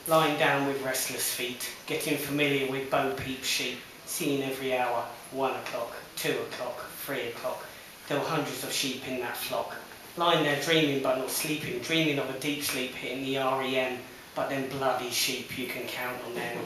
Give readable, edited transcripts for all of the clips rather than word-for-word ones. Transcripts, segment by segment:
lying down with restless feet, getting familiar with bo-peep sheep, seeing every hour, 1 o'clock, 2 o'clock, 3 o'clock. There were hundreds of sheep in that flock, lying there dreaming but not sleeping, dreaming of a deep sleep hitting the REM, but them bloody sheep, you can count on them.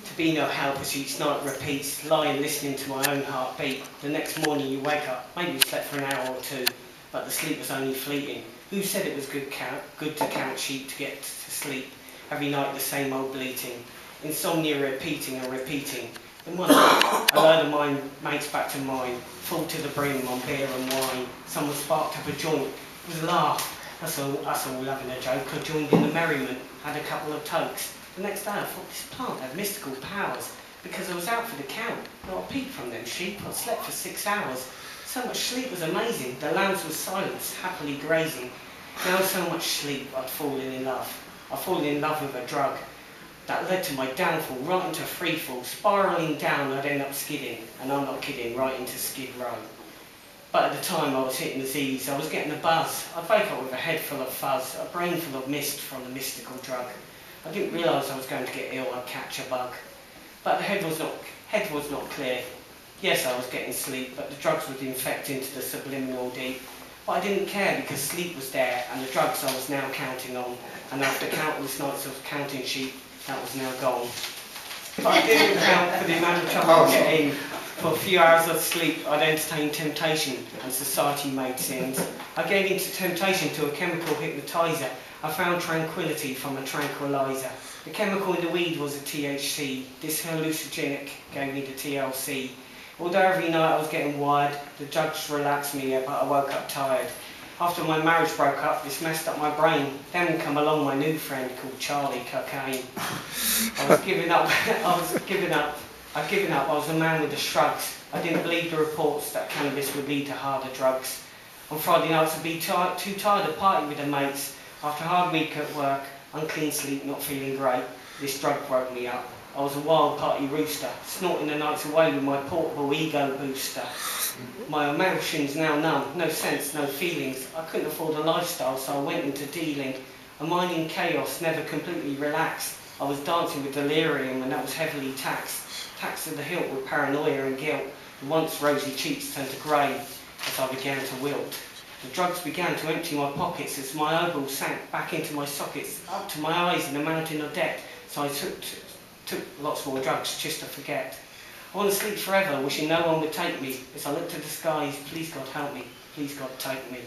To be no help as each night repeats, lying listening to my own heartbeat. The next morning you wake up, maybe you slept for an hour or two, but the sleep was only fleeting. Who said it was good to count sheep to get to sleep? Every night the same old bleating, insomnia repeating and repeating. Then one night, a load of mine mates back to mine, full to the brim on beer and wine. Someone sparked up a joint, it was a laugh. Us all having a joke. I joined in the merriment, had a couple of tokes. The next day I thought this plant had mystical powers, because I was out for the count, not a peep from them sheep. I'd slept for 6 hours. So much sleep was amazing. The lambs were silent, happily grazing. Now so much sleep, I'd fallen in love. I'd fallen in love with a drug that led to my downfall, right into freefall. Spiralling down, I'd end up skidding, and I'm not kidding, right into Skid Row. But at the time I was hitting the Z's, I was getting a buzz. I'd wake up with a head full of fuzz, a brain full of mist from the mystical drug. I didn't realise I was going to get ill, I'd catch a bug. But the head was not clear. Yes, I was getting sleep, but the drugs would infect into the subliminal deep. But I didn't care because sleep was there, and the drugs I was now counting on. And after countless nights of counting sheep, that was now gone. But I didn't count for the amount of trouble I was getting. For a few hours of sleep, I'd entertain temptation, and society made sins. I gave into temptation to a chemical hypnotizer. I found tranquility from a tranquilizer. The chemical in the weed was a THC. This hallucinogenic gave me the TLC. Although every night I was getting wired, the drugs relaxed me, but I woke up tired. After my marriage broke up, this messed up my brain. Then come along my new friend called Charlie Cocaine. I was giving up. I'd given up. I was a man with the shrugs. I didn't believe the reports that cannabis would lead to harder drugs. On Friday nights I'd be too tired to party with the mates. After a hard week at work, unclean sleep, not feeling great, this drug broke me up. I was a wild party rooster, snorting the nights away with my portable ego booster. My emotions now numb, no sense, no feelings. I couldn't afford a lifestyle, so I went into dealing. A mind in chaos, never completely relaxed. I was dancing with delirium and that was heavily taxed. Taxed to the hilt with paranoia and guilt. The once rosy cheeks turned to grey as I began to wilt. The drugs began to empty my pockets as my eyeballs sank back into my sockets, up to my eyes in a mountain of debt. So I took lots more drugs just to forget. I want to sleep forever, wishing no one would take me. As I looked to the skies, please God help me, please God take me.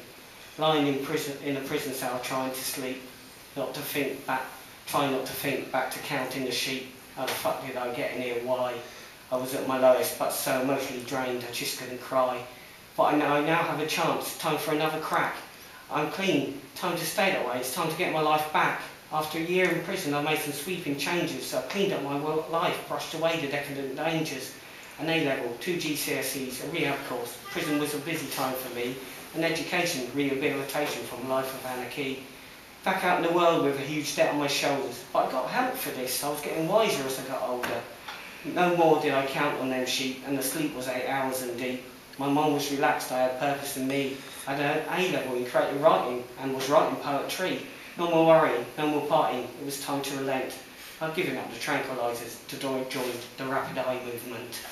Lying in a prison cell trying to sleep, trying not to think back to counting the sheep. How the fuck did I get in here, why? I was at my lowest, but so emotionally drained, I just couldn't cry. But I now have a chance, time for another crack. I'm clean, time to stay that way, it's time to get my life back. After a year in prison, I made some sweeping changes, so I cleaned up my life, brushed away the decadent dangers. An A-level, 2 GCSEs, a rehab course. Prison was a busy time for me. An education, rehabilitation from a life of anarchy. Back out in the world with a huge debt on my shoulders. But I got help for this, I was getting wiser as I got older. No more did I count on them sheep, and the sleep was 8 hours and deep. My mind was relaxed, I had purpose in me. I had an A-level in creative writing, and was writing poetry. No more worrying, no more partying, it was time to relent. I've given up the tranquilizers to join the rapid eye movement.